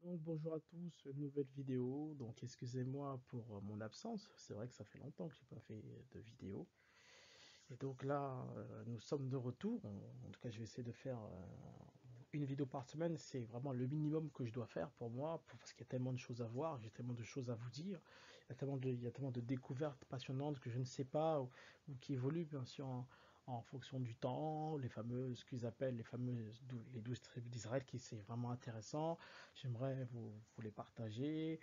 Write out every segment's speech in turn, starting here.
Donc bonjour à tous, nouvelle vidéo. Donc excusez-moi pour mon absence, c'est vrai que ça fait longtemps que j'ai pas fait de vidéo. Et donc là, nous sommes de retour. En tout cas, je vais essayer de faire une vidéo par semaine. C'est vraiment le minimum que je dois faire pour moi, parce qu'il y a tellement de choses à voir, j'ai tellement de choses à vous dire. Il y a tellement de découvertes passionnantes que je ne sais pas ou qui évoluent bien sûr en fonction du temps, les fameuses, ce qu'ils appellent les 12 tribus d'Israël, qui c'est vraiment intéressant. J'aimerais vous les partager.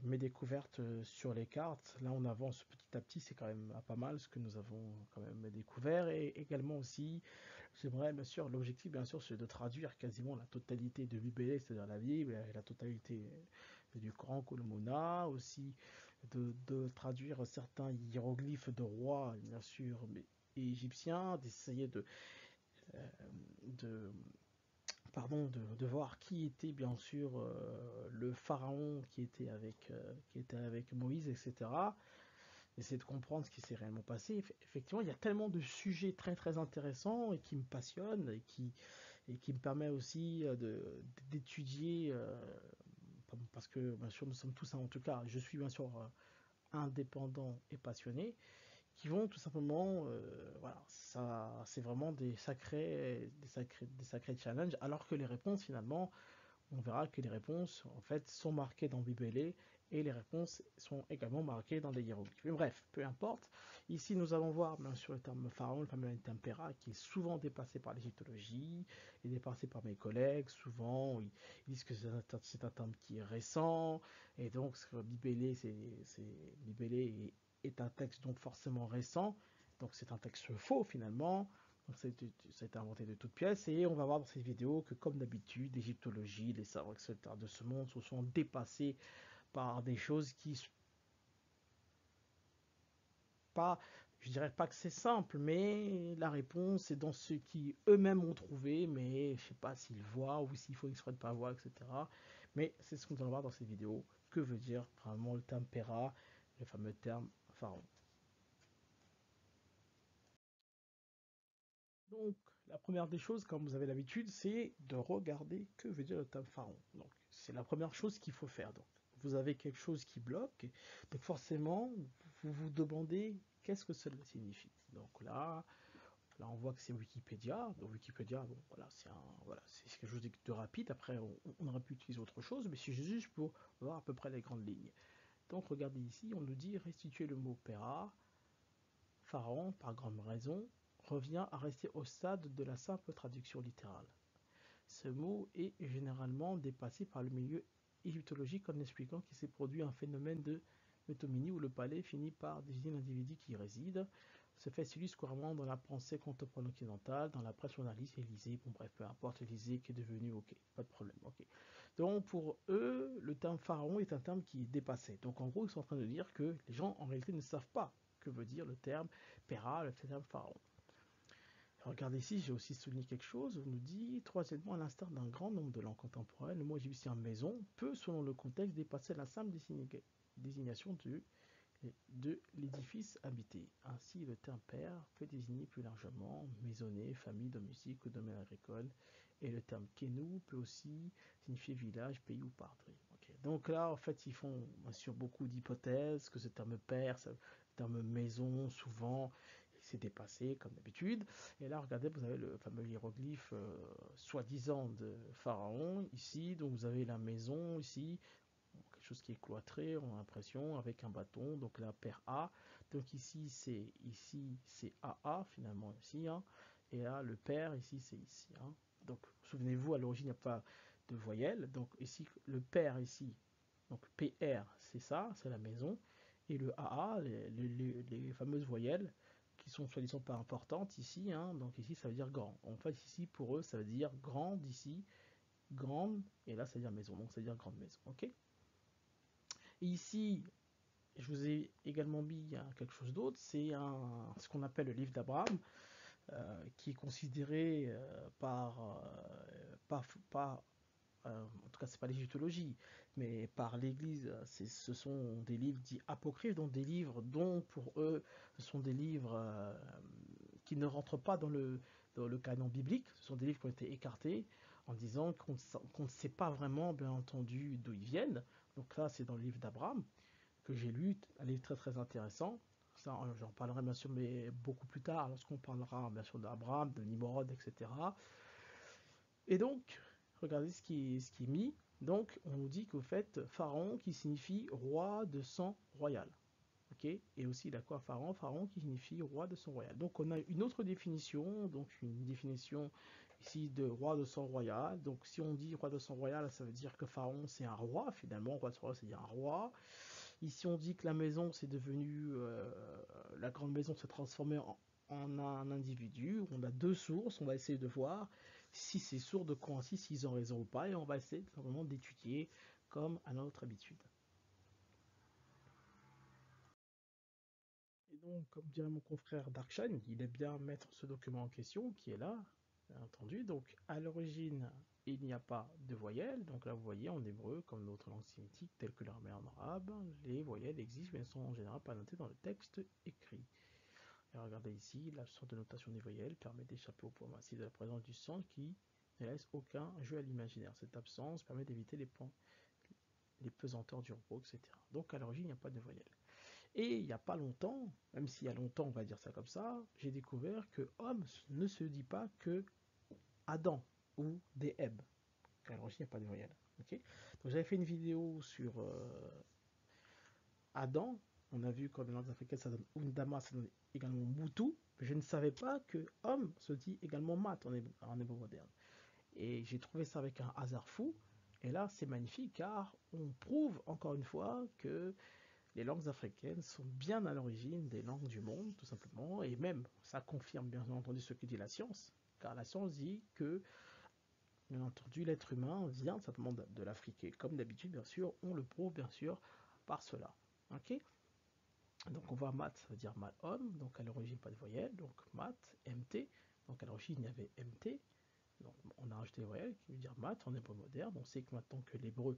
Mes découvertes sur les cartes, là on avance petit à petit, c'est quand même pas mal ce que nous avons quand même découvert. Et également aussi, j'aimerais bien sûr, l'objectif bien sûr c'est de traduire quasiment la totalité de Bible, c'est-à-dire la Bible, et la totalité du Coran Kolomona, aussi de traduire certains hiéroglyphes de rois, bien sûr, mais égyptiens, d'essayer euh, de de voir qui était bien sûr le pharaon qui était avec Moïse, etc. Essayer de comprendre ce qui s'est réellement passé. Effectivement, il y a tellement de sujets très très intéressants et qui me passionnent et qui me permet aussi d'étudier, parce que bien sûr nous sommes tous, en tout cas je suis bien sûr indépendant et passionné, qui vont tout simplement, voilà, ça, c'est vraiment des sacrés challenges, alors que les réponses finalement, on verra que les réponses en fait sont marquées dans Bibélé et les réponses sont également marquées dans des hiéroglyphes. Mais bref, peu importe. Ici, nous allons voir bien sûr le terme pharaon, le fameux tempéra, qui est souvent dépassé par l'égyptologie et dépassé par mes collègues. Souvent, ils disent que c'est un terme qui est récent et donc Bibélé, Bibélé est un texte donc forcément récent. Donc c'est un texte faux finalement. Donc ça a été inventé de toutes pièces et on va voir dans cette vidéo que comme d'habitude, l'égyptologie, les savoirs, etc. de ce monde se sont dépassés par des choses qui pas, je dirais pas que c'est simple, mais la réponse est dans ceux qui eux-mêmes ont trouvé, mais je sais pas s'ils voient ou s'il faut exprès de pas voir, etc. Mais c'est ce qu'on va voir dans cette vidéo. Que veut dire vraiment le terme Pera, le fameux terme pharaon. Donc, la première des choses, comme vous avez l'habitude, c'est de regarder que veut dire le terme pharaon. Donc, c'est la première chose qu'il faut faire. Donc, vous avez quelque chose qui bloque, donc forcément, vous vous demandez qu'est-ce que cela signifie. Donc là, on voit que c'est Wikipédia. Donc, Wikipédia, bon, voilà, c'est quelque chose de rapide. Après, on aurait pu utiliser autre chose, mais c'est juste pour voir à peu près les grandes lignes. Donc, regardez ici, on nous dit restituer le mot Pera, pharaon, par grande raison, revient à rester au stade de la simple traduction littérale. Ce mot est généralement dépassé par le milieu égyptologique en expliquant qu'il s'est produit un phénomène de métonymie où le palais finit par désigner l'individu qui y réside. Ce fait s'illustre couramment dans la pensée contemporaine occidentale, dans la presse journaliste, Élysée, bon bref, peu importe, Élysée qui est devenu, ok, pas de problème, ok. Donc pour eux, le terme pharaon est un terme qui est dépassé. Donc en gros, ils sont en train de dire que les gens en réalité ne savent pas que veut dire le terme Péra, le terme pharaon. Regardez ici, j'ai aussi souligné quelque chose. On nous dit, troisièmement, à l'instar d'un grand nombre de langues contemporaines, le mot égyptien maison peut, selon le contexte, dépasser la simple désignation de l'édifice habité. Ainsi, le terme père peut désigner plus largement maisonnée, famille, domestique ou domaine agricole. Et le terme kenou peut aussi signifier village, pays ou patrie. Okay. Donc là, en fait, ils font bien sûr beaucoup d'hypothèses, que ce terme père, ce terme maison, souvent, s'est dépassé comme d'habitude. Et là, regardez, vous avez le fameux hiéroglyphe soi-disant de Pharaon ici. Donc vous avez la maison ici, quelque chose qui est cloîtré, on a l'impression, avec un bâton. Donc là, père A. Donc ici c'est AA finalement ici. Hein. Et là, le père ici c'est ici. Hein. Donc souvenez-vous, à l'origine il n'y a pas de voyelle. Donc ici, le père ici, donc PR c'est ça, c'est la maison. Et le AA, les fameuses voyelles qui sont soi-disant pas importantes ici. Hein. Donc ici ça veut dire grand. En fait ici pour eux ça veut dire grande ici, grande, et là ça veut dire maison. Donc ça veut dire grande maison. Ok. Et ici, je vous ai également mis quelque chose d'autre, c'est ce qu'on appelle le livre d'Abraham, qui est considéré en tout cas c'est pas l'égyptologie, mais par l'Église, ce sont des livres dits apocryphes, donc des livres dont pour eux, ce sont des livres qui ne rentrent pas dans le canon biblique, ce sont des livres qui ont été écartés. en disant qu'on ne sait pas vraiment, bien entendu, d'où ils viennent. Donc là, c'est dans le livre d'Abraham que j'ai lu, un livre très très intéressant. Ça, j'en parlerai bien sûr, mais beaucoup plus tard, lorsqu'on parlera bien sûr d'Abraham, de Nimrod, etc. Et donc, regardez ce qui est mis. Donc, on nous dit qu'au fait, Pharaon qui signifie roi de sang royal. Okay, et aussi, il a quoi Pharaon? Pharaon qui signifie roi de sang royal. Donc, on a une autre définition, donc une définition ici de roi de sang royal. Donc, si on dit roi de sang royal, ça veut dire que Pharaon, c'est un roi, finalement. Roi de sang royal, c'est un roi. Ici, on dit que la maison, c'est devenu. La grande maison s'est transformée en un individu. On a deux sources. On va essayer de voir si ces sources coïncident, s'ils ont raison ou pas. Et on va essayer simplement d'étudier comme à notre habitude. Et donc, comme dirait mon confrère Darkshine, il est bien mettre ce document en question qui est là, bien entendu. Donc, à l'origine, il n'y a pas de voyelles. Donc là, vous voyez, en hébreu, comme d'autres langues sémitiques, telles que l'armée en arabe, les voyelles existent, mais elles sont en général pas notées dans le texte écrit. Et regardez ici, l'absence de notation des voyelles permet d'échapper au poids massif de la présence du sens qui ne laisse aucun jeu à l'imaginaire. Cette absence permet d'éviter les pesanteurs du repos, etc. Donc, à l'origine, il n'y a pas de voyelles. Et il n'y a pas longtemps, même s'il y a longtemps, on va dire ça comme ça, j'ai découvert que homme ne se dit pas que Adam ou des Heb. Alors il n'y a pas de voyelle. Okay, donc j'avais fait une vidéo sur Adam. On a vu qu'en langue africaine, ça donne Undama, ça donne également Moutou. Je ne savais pas que homme se dit également mat en hébreu moderne. Et j'ai trouvé ça avec un hasard fou. Et là, c'est magnifique car on prouve encore une fois que les langues africaines sont bien à l'origine des langues du monde, tout simplement, et même, ça confirme bien entendu ce que dit la science, car la science dit que, bien entendu, l'être humain vient simplement de l'Afrique, et comme d'habitude, bien sûr, on le prouve, bien sûr, par cela. Ok. Donc on voit mat, ça veut dire mal homme, donc à l'origine pas de voyelle, donc mat, mt, donc à l'origine il y avait mt, donc on a rajouté des voyelles qui veut dire mat en hébreu moderne, on sait que maintenant que l'hébreu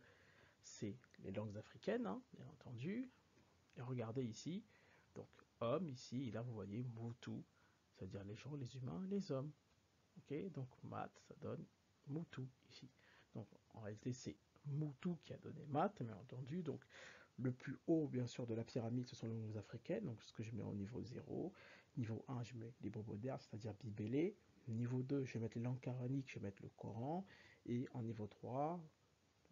c'est les langues africaines, hein, bien entendu. Et regardez ici, donc homme ici, et là vous voyez Moutou, c'est-à-dire les gens, les humains, les hommes. Ok, donc mat, ça donne Moutou ici. Donc en réalité c'est Moutou qui a donné mat, bien entendu. Donc le plus haut, bien sûr, de la pyramide, ce sont les langues africaines, donc ce que je mets au niveau 0. Niveau 1, je mets les modernes, c'est-à-dire Bibélé. Niveau 2, je vais mettre les langues coraniques, je vais mettre le Coran. Et en niveau 3,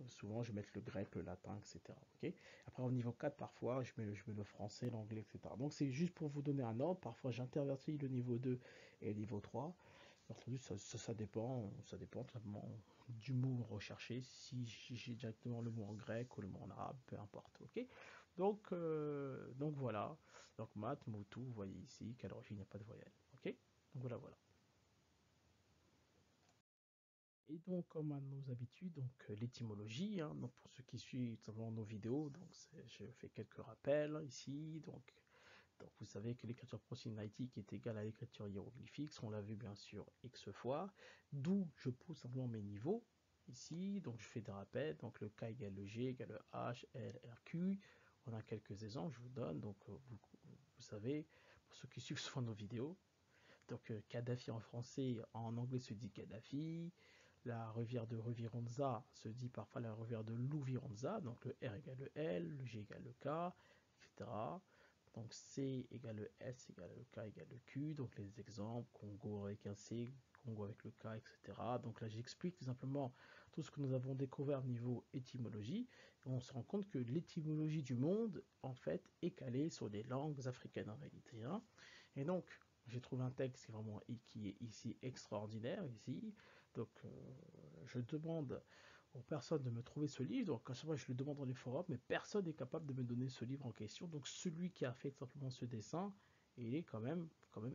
souvent je vais mettre le grec, le latin, etc. Okay, après au niveau 4, parfois je mets le français, l'anglais, etc. Donc c'est juste pour vous donner un ordre. Parfois j'intervertis le niveau 2 et le niveau 3. Entendu, ça dépend tout simplement du mot recherché, si j'ai directement le mot en grec ou le mot en arabe, peu importe. Ok, donc voilà. Donc mat, moutou, vous voyez ici qu'à l'origine il n'y a pas de voyelle. Ok, donc voilà, voilà. Et donc, comme à nos habitudes, donc l'étymologie, hein, donc pour ceux qui suivent simplement nos vidéos, donc je fais quelques rappels ici. Donc vous savez que l'écriture proto-sinaïtique est égale à l'écriture hiéroglyphique, on l'a vu bien sûr X fois, d'où je pose simplement mes niveaux ici. Donc je fais des rappels, donc le K égale le G égale le H, L, R, Q. On a quelques exemples, je vous donne, donc vous savez, pour ceux qui suivent souvent nos vidéos, donc Kadhafi en français, en anglais se dit Kadhafi. La rivière de Revironza se dit parfois la rivière de Louvironza. Donc le R égale le L, le G égale le K, etc. Donc C égale le S égale le K égale le Q. Donc les exemples, Congo avec un C, Congo avec le K, etc. Donc là j'explique tout simplement tout ce que nous avons découvert au niveau étymologie. Et on se rend compte que l'étymologie du monde, en fait, est calée sur les langues africaines en réalité. Hein. Et donc, j'ai trouvé un texte qui est ici extraordinaire ici. Donc je demande aux personnes de me trouver ce livre. Donc à chaque fois je le demande dans les forums, mais personne n'est capable de me donner ce livre en question. Donc celui qui a fait simplement ce dessin, il est quand même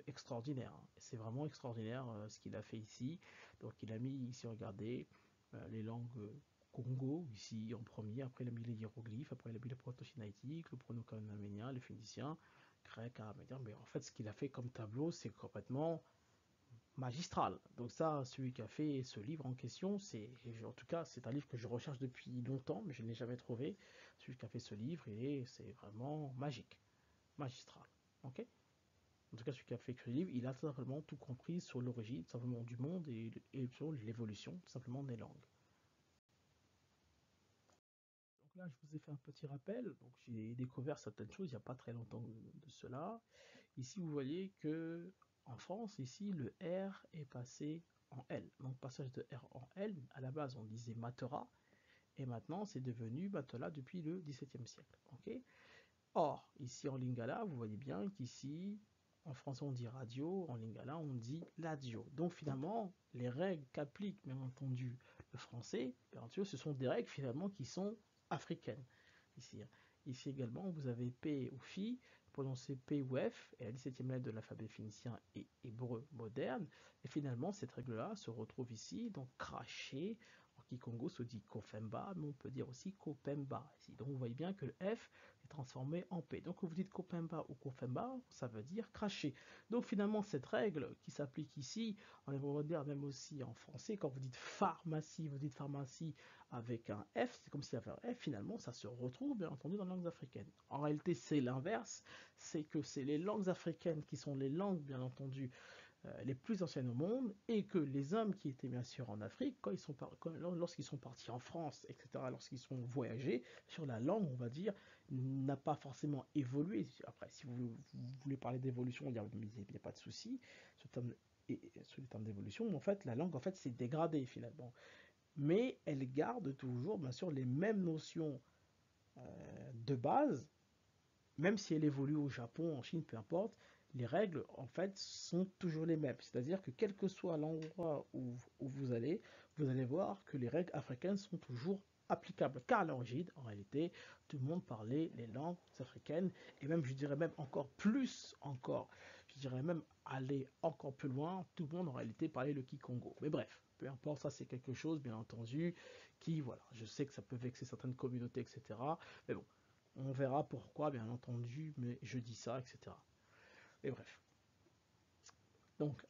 extraordinaire. Hein. C'est vraiment extraordinaire ce qu'il a fait ici. Donc il a mis ici, regardez, les langues Congo ici en premier, après il a mis les hiéroglyphes, après il a mis le proto-sinaïtique, le proto-arménien, le phénicien, grec, araméen. Mais en fait ce qu'il a fait comme tableau, c'est complètement magistral. Donc ça, celui qui a fait ce livre en question, en tout cas, c'est un livre que je recherche depuis longtemps, mais je ne l'ai jamais trouvé. Celui qui a fait ce livre, et c'est vraiment magique, magistral. Ok. en tout cas celui qui a fait écrire le livre, il a tout simplement tout compris sur l'origine, tout simplement du monde et sur l'évolution, tout simplement des langues. Donc là, je vous ai fait un petit rappel. Donc j'ai découvert certaines choses il n'y a pas très longtemps de cela. Ici, vous voyez que en France, ici, le R est passé en L. Donc passage de R en L, à la base on disait matera, et maintenant c'est devenu matelas depuis le XVIIe siècle. Okay. Or, ici en lingala, vous voyez bien qu'ici, en français on dit radio, en lingala on dit ladio. Donc finalement, les règles qu'applique bien entendu le français, bien entendu, ce sont des règles finalement qui sont africaines. Ici également, vous avez P ou Phi, prononcé P ou F, et la 17e lettre de l'alphabet phénicien et hébreu moderne. Et finalement, cette règle-là se retrouve ici, donc craché. En Kikongo se dit Kofemba, mais on peut dire aussi Kopemba. Ici. Donc vous voyez bien que le F est transformé en P. Donc quand vous dites Kopemba ou Kofemba, ça veut dire cracher. Donc finalement, cette règle qui s'applique ici, en hébreu moderne, même aussi en français, quand vous dites pharmacie, vous dites pharmacie avec un F, c'est comme si avec un F, finalement, ça se retrouve bien entendu dans les langues africaines. En réalité, c'est l'inverse, c'est que c'est les langues africaines qui sont les langues, bien entendu, les plus anciennes au monde, et que les hommes qui étaient bien sûr en Afrique, lorsqu'ils sont partis en France, etc., lorsqu'ils sont voyagés, sur la langue, on va dire, n'a pas forcément évolué. Après, si vous voulez parler d'évolution, il n'y a pas de souci sur le terme d'évolution, mais en fait, la langue, en fait, s'est dégradée finalement. Mais elle garde toujours, bien sûr, les mêmes notions de base, même si elle évolue au Japon, en Chine, peu importe, les règles, en fait, sont toujours les mêmes. C'est-à-dire que quel que soit l'endroit où vous allez voir que les règles africaines sont toujours applicables. Car à l'origine, en réalité, tout le monde parlait les langues africaines, et même, je dirais même encore plus, je dirais même aller encore plus loin, tout le monde en réalité parlait le Kikongo. Mais bref, peu importe, ça c'est quelque chose, bien entendu, qui, voilà, je sais que ça peut vexer certaines communautés, etc. Mais bon, on verra pourquoi, bien entendu, mais je dis ça, etc. Et bref. Donc,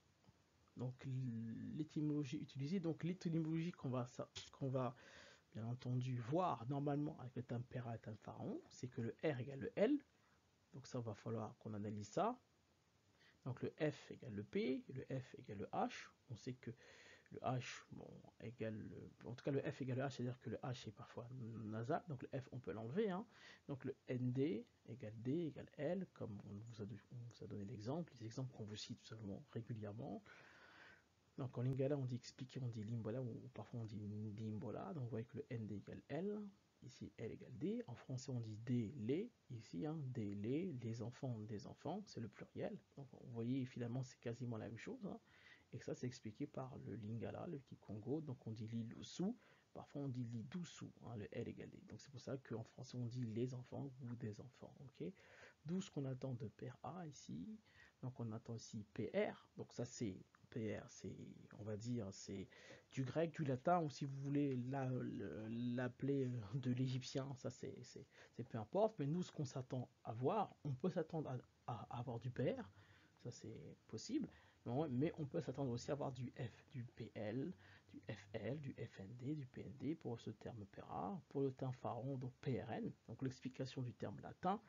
l'étymologie utilisée, donc l'étymologie qu'on va bien entendu voir normalement avec le terme Pera et le terme pharaon, c'est que le R égale le L. Donc ça, va falloir qu'on analyse ça. Donc le F égale le P, le F égale le H. On sait que le H bon, égale, en tout cas le F égale le H, c'est-à-dire que le H est parfois nasal, donc le F on peut l'enlever, hein. Donc le ND égale D égale L, comme on vous a donné l'exemple, les exemples qu'on vous cite tout simplement régulièrement. Donc en lingala on dit expliquer, on dit limbola, ou parfois on dit limbola, donc vous voyez que le ND égale L, ici L égale D, en français on dit D, les, ici hein, D, les enfants, des enfants, c'est le pluriel, donc vous voyez finalement c'est quasiment la même chose, hein. Et ça, c'est expliqué par le lingala, le kikongo. Donc on dit lilusu, parfois on dit lidusu, hein, le L égale D. Donc c'est pour ça qu'en français on dit les enfants ou des enfants. Okay, d'où ce qu'on attend de PRA ici. Donc on attend aussi PR. Donc ça c'est PR, c'est, on va dire, c'est du grec, du latin, ou si vous voulez l'appeler de l'égyptien, ça c'est peu importe. Mais nous, ce qu'on s'attend à voir, on peut s'attendre à avoir du PR, ça c'est possible. Mais on peut s'attendre aussi à avoir du F, du PL, du FL, du FND, du PND pour ce terme PERA, pour le terme pharaon, donc PRN, donc l'explication du terme latin,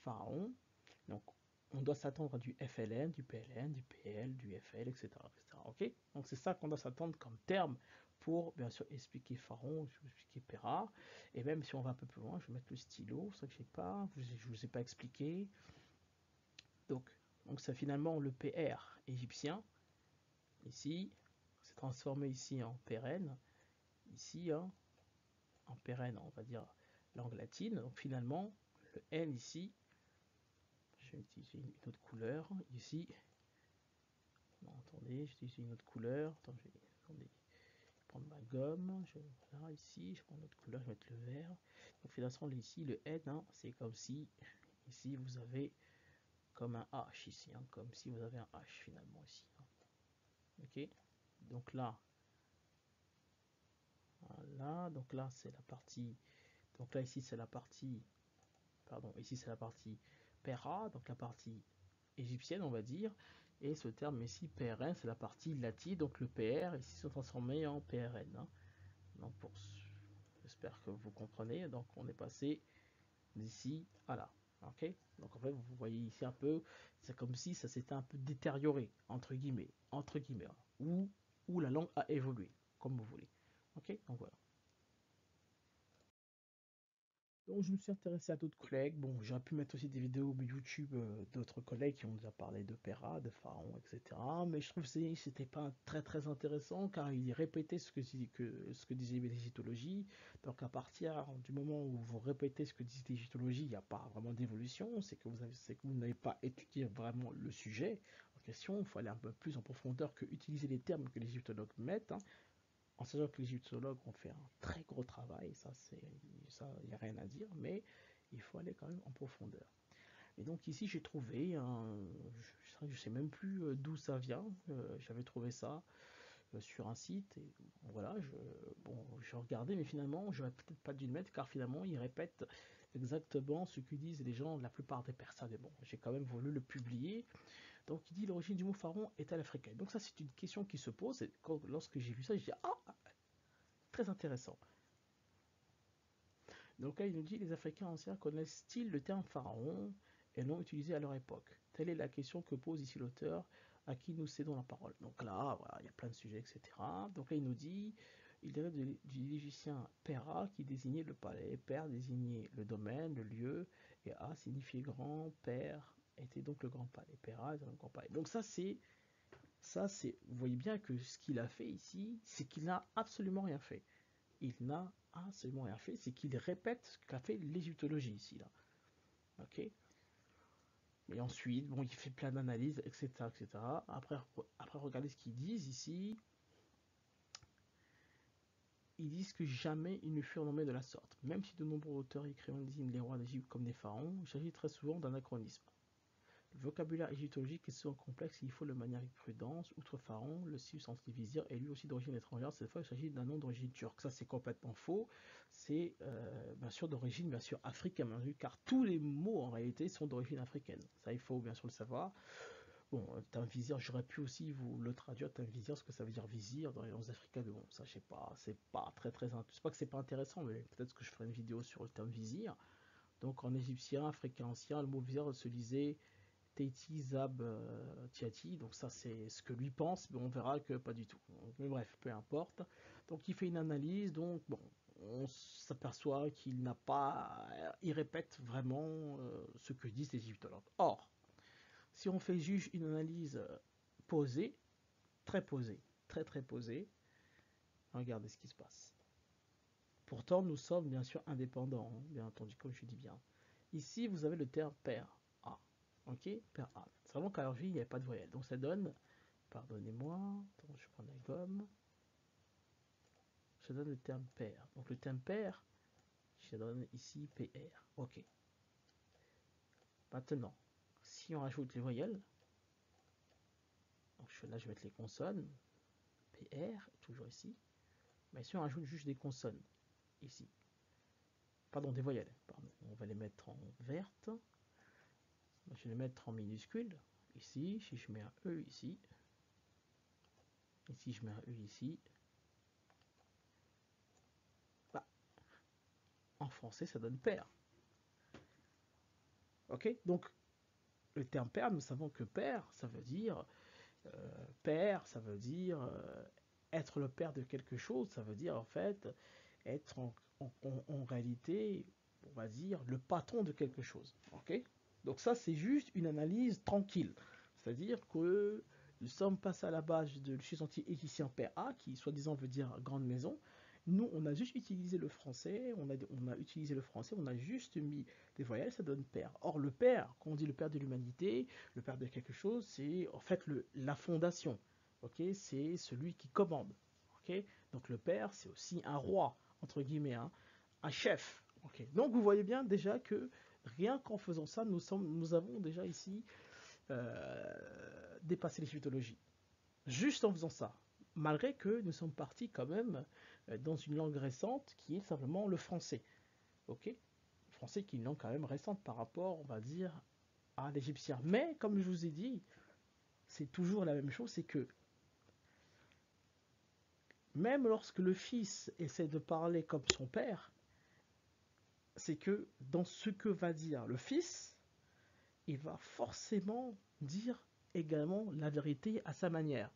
pharaon. Donc on doit s'attendre à du FLN, du PLN, du PL, du FL, etc. Okay, donc c'est ça qu'on doit s'attendre comme terme pour bien sûr expliquer pharaon, expliquer PERA. Et même si on va un peu plus loin, je vais mettre le stylo, c'est ça que je ne vous ai pas expliqué. Donc c'est finalement le PR égyptien. Ici, c'est transformé ici en pérenne. Ici, hein, en pérenne, on va dire langue latine. Donc finalement, le N ici, je vais utiliser une autre couleur. Ici, non, attendez, j'utilise une autre couleur. Attendez, je vais prendre ma gomme. Voilà, ici, je prends une autre couleur, je vais mettre le vert. Donc finalement, ici, le N, hein, c'est comme si, ici, vous avez comme un H ici, hein, comme si vous avez un H finalement ici. Hein. Ok, donc là, voilà, donc là c'est la partie, donc là ici c'est la partie, pardon, ici c'est la partie Pera, donc la partie égyptienne on va dire, et ce terme ici PRN c'est la partie latine, donc le PR ici sont transformés en PRN. Hein. Donc j'espère que vous comprenez, donc on est passé d'ici à là. Ok, donc en fait, vous voyez ici un peu, c'est comme si ça s'était un peu détérioré, entre guillemets, hein, ou la langue a évolué, comme vous voulez. Ok, donc voilà. Donc, je me suis intéressé à d'autres collègues. Bon, j'aurais pu mettre aussi des vidéos YouTube d'autres collègues qui ont déjà parlé de Pera, de Pharaon, etc. Mais je trouve que c'était pas très très intéressant car il répétait ce que disait l'égyptologie. Donc, à partir du moment où vous répétez ce que disait l'égyptologie, il n'y a pas vraiment d'évolution. C'est que vous n'avez pas étudié vraiment le sujet en question. Il faut aller un peu plus en profondeur que utiliser les termes que les égyptologues mettent, hein, en sachant que les égyptologues ont fait un très gros travail, ça, il n'y a rien à dire, mais il faut aller quand même en profondeur. Et donc ici j'ai trouvé je sais même plus d'où ça vient, j'avais trouvé ça sur un site, et voilà, j'ai regardé, mais finalement j'aurais peut-être pas dû le mettre, car finalement il répète exactement ce que disent les gens, la plupart des personnes, et bon, j'ai quand même voulu le publier. Donc il dit l'origine du mot pharaon est-elle africaine. Donc ça c'est une question qui se pose, et lorsque j'ai vu ça, j'ai dit ah, très intéressant. Donc là, il nous dit les Africains anciens connaissent-ils le terme pharaon et l'ont utilisé à leur époque? Telle est la question que pose ici l'auteur, à qui nous cédons la parole. Donc là, voilà, il y a plein de sujets, etc. Donc là, il nous dit il dérive du légicien Pera qui désignait le palais, Père désignait le domaine, le lieu, et A signifiait grand, Père était donc le grand palais. Pera est un grand palais. Donc vous voyez bien que ce qu'il a fait ici, c'est qu'il n'a absolument rien fait. Il n'a absolument rien fait, c'est qu'il répète ce qu'a fait l'égyptologie ici, là. Ok. Et ensuite, bon, il fait plein d'analyses, etc., etc. Après, regardez ce qu'ils disent ici. Ils disent que jamais ils ne furent nommés de la sorte. Même si de nombreux auteurs et écrivains désignent les rois d'Égypte comme des pharaons, il s'agit très souvent d'anachronisme. Le vocabulaire égyptologique est souvent complexe et il faut le manier avec prudence. Outre Pharaon, le Sibsantli vizir est lui aussi d'origine étrangère. Cette fois, il s'agit d'un nom d'origine turque. Ça, c'est complètement faux. C'est bien sûr d'origine bien sûr africaine, car tous les mots en réalité sont d'origine africaine. Ça, il faut bien sûr le savoir. Bon, un vizir, j'aurais pu aussi vous le traduire, un vizir, ce que ça veut dire vizir dans les langues africaines. Bon, ça, je sais pas, c'est pas très très. Je sais pas que c'est pas intéressant, mais peut-être que je ferai une vidéo sur le terme vizir. Donc en égyptien, africain ancien, le mot vizir se lisait Teiti Zab Tiati, donc ça c'est ce que lui pense, mais on verra que pas du tout. Mais bref, peu importe. Donc il fait une analyse, donc bon, on s'aperçoit qu'il n'a pas, il répète vraiment ce que disent les égyptologues. Or, si on fait juste une analyse posée, très très posée, regardez ce qui se passe. Pourtant, nous sommes bien sûr indépendants, hein, bien entendu, comme je dis bien. Ici, vous avez le terme père A. Ok, père A. C'est vraiment qu'à l'origine, il n'y avait pas de voyelle. Donc ça donne, pardonnez-moi, attends, je prends la gomme. Je donne le terme père. Donc le terme père, je donne ici PR. Ok. Maintenant, si on ajoute les voyelles, donc là je vais mettre les consonnes, PR, toujours ici. Mais si on ajoute juste des consonnes, ici, pardon, des voyelles, pardon, on va les mettre en verte. Je vais les mettre en minuscule, ici, si je mets un E ici, ici je mets un E ici, bah, en français ça donne père. Ok, donc le terme père, nous savons que père, ça veut dire père, ça veut dire être le père de quelque chose, ça veut dire en fait être en réalité, on va dire, le patron de quelque chose. Ok, donc ça c'est juste une analyse tranquille, c'est-à-dire que nous sommes passés à la base de l'utilisateur égyptien père A, qui soi-disant veut dire grande maison. Nous, on a juste utilisé le français, on a utilisé le français, on a juste mis des voyelles, ça donne père. Or, le père, quand on dit le père de l'humanité, le père de quelque chose, c'est en fait la fondation. Ok, c'est celui qui commande. Ok, donc le père, c'est aussi un roi, entre guillemets, hein, un chef. Ok, donc vous voyez bien déjà que rien qu'en faisant ça, nous avons déjà ici dépassé les mythologies. Juste en faisant ça, malgré que nous sommes partis quand même dans une langue récente qui est simplement le français. Ok, le français qui est une langue quand même récente par rapport, on va dire, à l'égyptien. Mais comme je vous ai dit, c'est toujours la même chose, c'est que même lorsque le fils essaie de parler comme son père, c'est que dans ce que va dire le fils, il va forcément dire également la vérité à sa manière.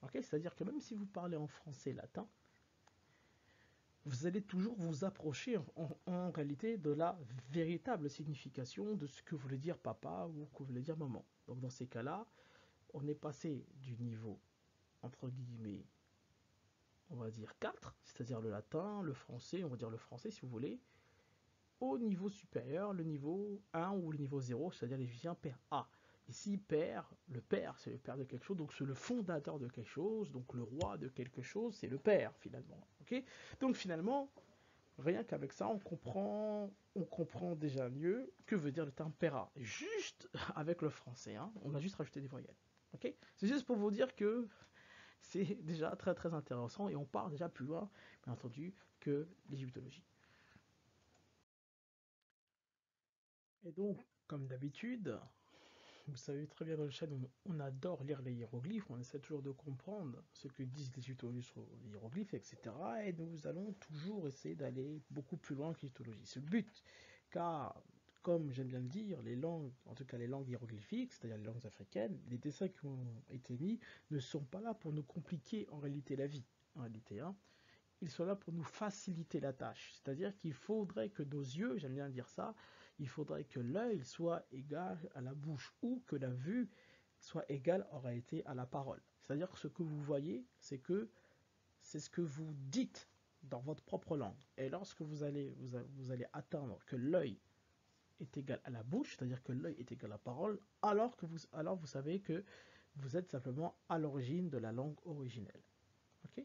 Okay, c'est-à-dire que même si vous parlez en français latin, vous allez toujours vous approcher en réalité de la véritable signification de ce que voulait dire papa ou que voulait dire maman. Donc dans ces cas-là, on est passé du niveau, entre guillemets, on va dire 4, c'est-à-dire le latin, le français, on va dire le français si vous voulez, au niveau supérieur, le niveau 1 ou le niveau 0, c'est-à-dire les Égyptiens père A. Ici, père, le père, c'est le père de quelque chose, donc c'est le fondateur de quelque chose, donc le roi de quelque chose, c'est le père finalement. Okay, donc finalement, rien qu'avec ça, on comprend déjà mieux que veut dire le terme pera. Juste avec le français, hein, on a juste rajouté des voyelles. Okay, c'est juste pour vous dire que c'est déjà très très intéressant et on part déjà plus loin, bien entendu, que l'égyptologie. Et donc, comme d'habitude, vous savez très bien dans le chaîne, on adore lire les hiéroglyphes, on essaie toujours de comprendre ce que disent les égyptologistes sur les hiéroglyphes, etc. Et nous allons toujours essayer d'aller beaucoup plus loin que l'égyptologie. C'est le but, car, comme j'aime bien le dire, les langues, en tout cas les langues hiéroglyphiques, c'est-à-dire les langues africaines, les dessins qui ont été mis ne sont pas là pour nous compliquer en réalité la vie. En réalité, hein. Ils sont là pour nous faciliter la tâche. C'est-à-dire qu'il faudrait que nos yeux, j'aime bien dire ça, il faudrait que l'œil soit égal à la bouche ou que la vue soit égale en réalité à la parole. C'est-à-dire que ce que vous voyez, c'est ce que vous dites dans votre propre langue. Et lorsque vous allez atteindre que l'œil est égal à la bouche, c'est-à-dire que l'œil est égal à la parole, alors vous savez que vous êtes simplement à l'origine de la langue originelle. Ok.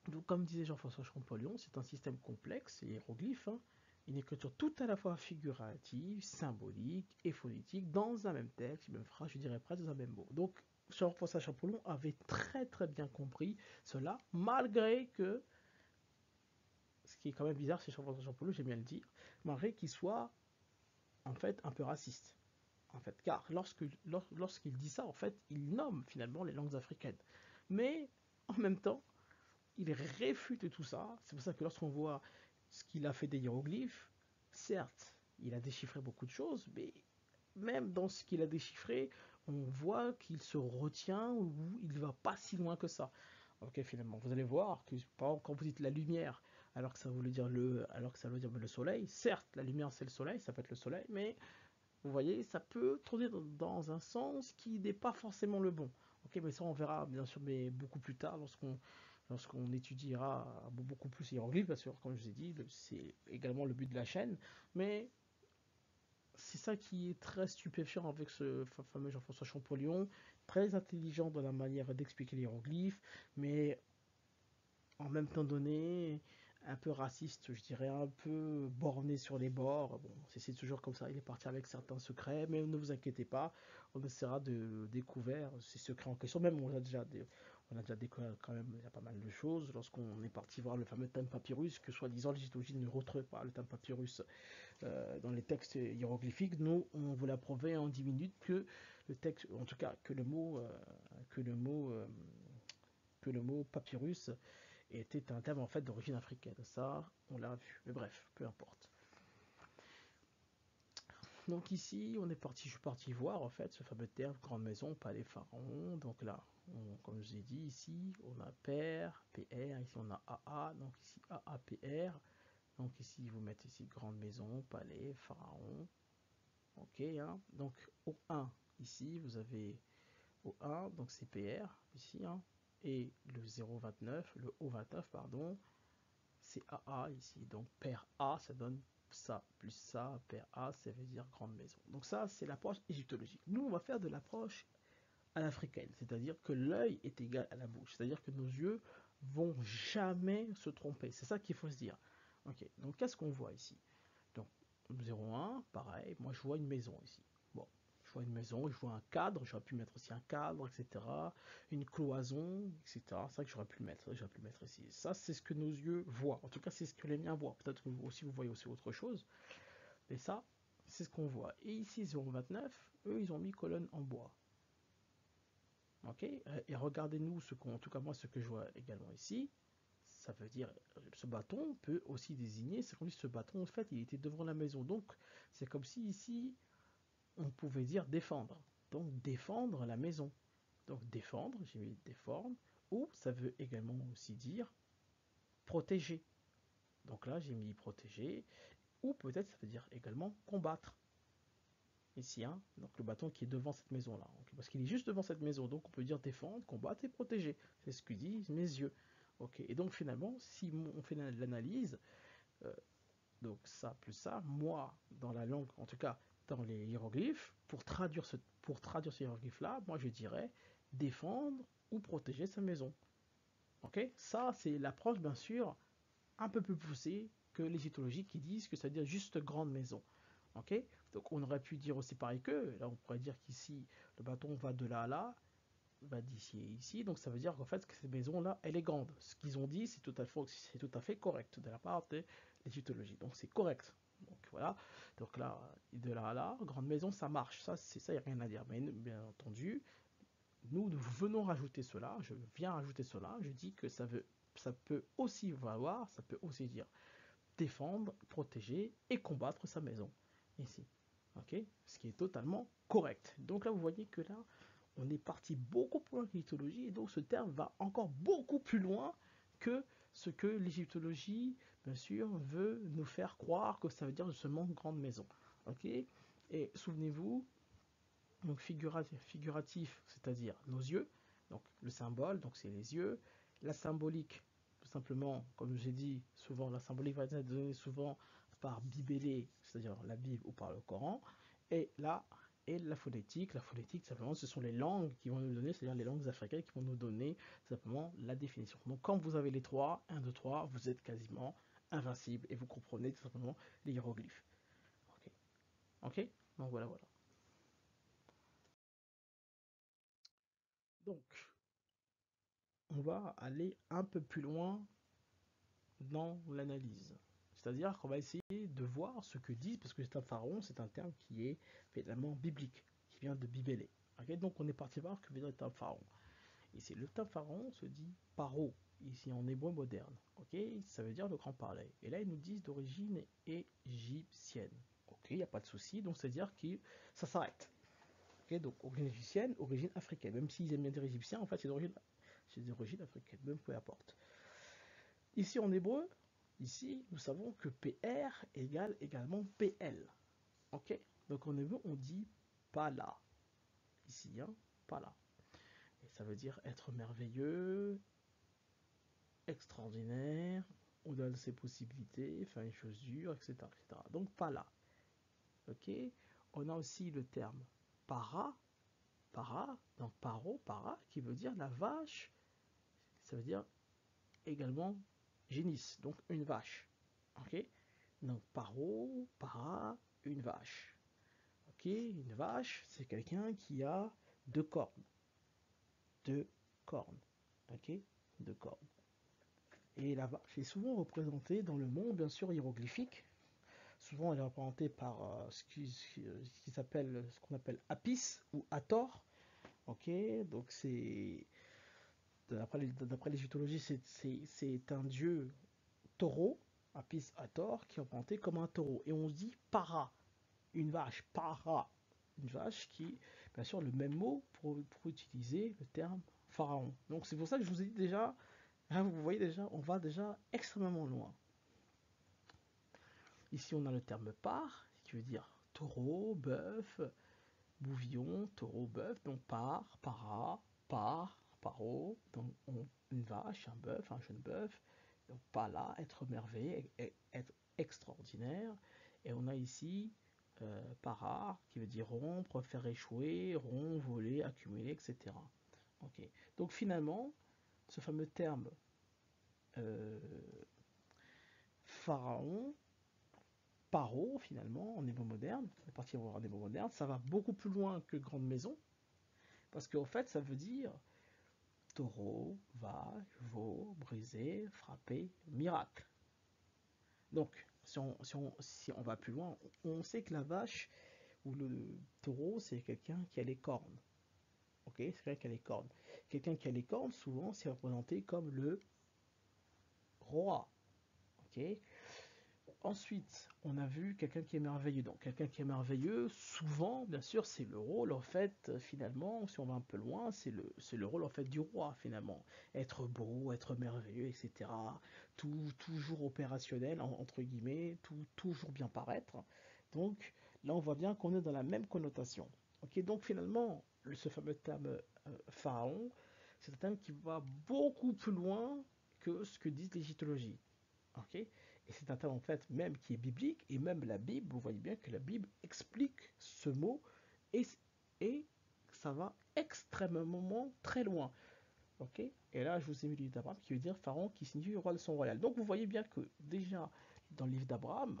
Donc, comme disait Jean-François Champollion, c'est un système complexe, c'est hiéroglyphe, hein, une écriture tout à la fois figurative, symbolique et phonétique dans un même texte, une même phrase, je dirais presque dans un même mot. Donc, Jean-François Champollion avait très très bien compris cela, malgré que, ce qui est quand même bizarre, c'est Jean-François Champollion, j'aime bien le dire, malgré qu'il soit en fait un peu raciste. En fait, car lorsqu'il dit ça, en fait, il nomme finalement les langues africaines. Mais en même temps, il réfute tout ça. C'est pour ça que lorsqu'on voit ce qu'il a fait des hiéroglyphes, certes, il a déchiffré beaucoup de choses, mais même dans ce qu'il a déchiffré, on voit qu'il se retient ou il ne va pas si loin que ça. Ok, finalement, vous allez voir que par exemple, quand vous dites la lumière, alors que ça veut dire le soleil, certes, la lumière c'est le soleil, ça peut être le soleil, mais vous voyez, ça peut tourner dans un sens qui n'est pas forcément le bon. Ok, mais ça on verra bien sûr, mais beaucoup plus tard lorsqu'on étudiera beaucoup plus les hiéroglyphes, parce que comme je vous ai dit, c'est également le but de la chaîne. Mais c'est ça qui est très stupéfiant avec ce fameux Jean-François Champollion, très intelligent dans la manière d'expliquer les hiéroglyphes, mais en même temps donné, un peu raciste, je dirais, un peu borné sur les bords. Bon, c'est toujours comme ça, il est parti avec certains secrets, mais ne vous inquiétez pas, on essaiera de découvrir ces secrets en question. Même on a déjà découvert quand même, il y a pas mal de choses. Lorsqu'on est parti voir le fameux thème papyrus, que soi-disant l'égyptologie ne retrouvait pas le thème papyrus dans les textes hiéroglyphiques, nous, on vous l'a prouvé en 10 minutes que le texte, en tout cas, que le mot, euh, que le mot papyrus était un terme en fait d'origine africaine. Ça, on l'a vu. Mais bref, peu importe. Donc ici, je suis parti voir en fait ce fameux terme grande maison, palais pharaon. Donc là, comme je vous ai dit, ici on a père, PR, ici on a AA, donc ici AAPR. Donc ici vous mettez ici grande maison, palais, pharaon. Ok, hein. Donc au 1, ici vous avez au 1, donc c'est PR ici, hein. Et le 029, le O29, pardon, c'est AA ici. Donc paire A, ça donne ça, plus ça, paire A, ça veut dire grande maison. Donc ça, c'est l'approche égyptologique. Nous, on va faire de l'approche à l'africaine, c'est-à-dire que l'œil est égal à la bouche, c'est-à-dire que nos yeux vont jamais se tromper. C'est ça qu'il faut se dire. Ok, donc qu'est-ce qu'on voit ici? Donc 0,1, pareil, moi je vois une maison ici. Bon, je vois une maison, je vois un cadre, j'aurais pu mettre aussi un cadre, etc. Une cloison, etc. C'est ça que j'aurais pu mettre ici. Ça, c'est ce que nos yeux voient. En tout cas, c'est ce que les miens voient. Peut-être que vous aussi, vous voyez aussi autre chose. Mais ça, c'est ce qu'on voit. Et ici, 0,29, eux, ils ont mis colonne en bois. Ok. Et regardez-nous, en tout cas moi, ce que je vois également ici, ça veut dire, ce bâton peut aussi désigner, c'est comme si ce bâton, en fait, il était devant la maison. Donc, c'est comme si ici, on pouvait dire défendre. Donc défendre la maison. Donc défendre, j'ai mis défendre, ou ça veut également aussi dire protéger. Donc là, j'ai mis protéger, ou peut-être ça veut dire également combattre. Ici, hein, donc le bâton qui est devant cette maison-là. Okay, parce qu'il est juste devant cette maison, donc on peut dire défendre, combattre et protéger. C'est ce que disent mes yeux. Okay, et donc finalement, si on fait l'analyse, euh, donc ça plus ça, moi, dans la langue, en tout cas dans les hiéroglyphes, pour traduire ce hiéroglyphe-là, moi je dirais défendre ou protéger sa maison. Ok, ça c'est l'approche bien sûr un peu plus poussée que l'égyptologie qui disent que ça veut dire juste grande maison. Ok, donc on aurait pu dire aussi pareil que, là on pourrait dire qu'ici le bâton va de là à là, va d'ici et ici, donc ça veut dire qu'en fait que cette maison-là, elle est grande. Ce qu'ils ont dit, c'est tout à fait correct de la part de l'égyptologie. Donc c'est correct. Donc voilà. Donc là, de là à là, grande maison, ça marche. Ça, c'est ça, il n'y a rien à dire. Mais bien entendu, nous venons rajouter cela. Je viens rajouter cela. Je dis que ça peut aussi valoir, ça peut aussi dire défendre, protéger et combattre sa maison. Ici. Ok, ce qui est totalement correct. Donc là, vous voyez que là, on est parti beaucoup plus loin que l'égyptologie, et donc ce terme va encore beaucoup plus loin que ce que l'égyptologie, bien sûr, veut nous faire croire que ça veut dire seulement grande maison. Ok, et souvenez-vous, donc figuratif, c'est-à-dire nos yeux, donc le symbole, donc c'est les yeux, la symbolique, tout simplement, comme j'ai dit, souvent la symbolique va être donnée souvent par bibélé, c'est-à-dire la Bible ou par le Coran, et là, et la phonétique, simplement, ce sont les langues qui vont nous donner, c'est-à-dire les langues africaines qui vont nous donner simplement la définition. Donc quand vous avez les trois, 1, 2, 3, vous êtes quasiment invincible et vous comprenez tout simplement les hiéroglyphes. Ok, ok, donc voilà, voilà. Donc, on va aller un peu plus loin dans l'analyse. C'est-à-dire qu'on va essayer de voir ce que dit, parce que c'est un pharaon, c'est un terme qui est finalement biblique, qui vient de Bibélé. Okay, donc on est parti voir ce que veut dire un pharaon. Ici, le terme pharaon se dit paro, ici en hébreu moderne. Okay, ça veut dire le grand palais. Et là, ils nous disent d'origine égyptienne. Ok, il n'y a pas de souci, donc c'est-à-dire que ça s'arrête. Okay, donc origine égyptienne, origine africaine. Même s'ils aiment bien dire égyptien, en fait, c'est d'origine africaine, même peu importe. Ici en hébreu, ici, nous savons que PR égale également PL. Ok, donc en hébreu, on dit pas là. Ici, hein, pas là. Et ça veut dire être merveilleux, extraordinaire, au-delà de ses possibilités, faire une chose dure, etc., etc. Donc pas là. Ok, on a aussi le terme para, donc paro, para, qui veut dire la vache. Ça veut dire également génisse, donc une vache. Ok, donc paro, para, une vache. Ok, une vache, c'est quelqu'un qui a deux cornes. Deux cornes. Ok, deux cornes. Et la vache est souvent représentée dans le monde, bien sûr, hiéroglyphique. Souvent, elle est représentée par ce s'appelle, ce qu'on appelle Apis ou Hathor. Ok, donc c'est d'après l'égyptologie, c'est un dieu taureau, Apis Hathor, qui est représenté comme un taureau. Et on se dit para, une vache, para, une vache qui, bien sûr, le même mot pour utiliser le terme pharaon. Donc c'est pour ça que je vous ai dit déjà, hein, vous voyez déjà, on va déjà extrêmement loin. Ici, on a le terme par, qui veut dire taureau, bœuf, bouvillon, taureau, bœuf, donc paro, donc une vache, un bœuf, un jeune bœuf, donc para, être merveilleux, être extraordinaire. Et on a ici para, qui veut dire rompre, faire échouer, rompre, voler, accumuler, etc. Okay. Donc finalement, ce fameux terme euh, pharaon, paro, finalement, en hébreu moderne, on est parti voir en hébreu moderne, ça va beaucoup plus loin que grande maison, parce qu'en fait, ça veut dire taureau, vache, veau, brisé, frappé, miracle. Donc, si on va plus loin, on sait que la vache ou le taureau, c'est quelqu'un qui a les cornes. Ok, c'est quelqu'un qui a les cornes. Quelqu'un qui a les cornes, souvent, c'est représenté comme le roi. Ok, Ensuite, on a vu quelqu'un qui est merveilleux. Donc, quelqu'un qui est merveilleux, souvent, bien sûr, c'est le rôle, en fait, finalement, si on va un peu loin, c'est le rôle, en fait, du roi, finalement. Être beau, être merveilleux, etc. Toujours opérationnel, entre guillemets, toujours bien paraître. Donc, là, on voit bien qu'on est dans la même connotation. Ok, donc, finalement, ce fameux terme pharaon, c'est un terme qui va beaucoup plus loin que ce que disent les égyptologies. Ok, et c'est un terme en fait même qui est biblique, et même la Bible, vous voyez bien que la Bible explique ce mot, et, et ça va extrêmement très loin. Ok, et là je vous ai mis le livre d'Abraham qui veut dire pharaon, qui signifie roi de son royal. Donc vous voyez bien que déjà dans le livre d'Abraham,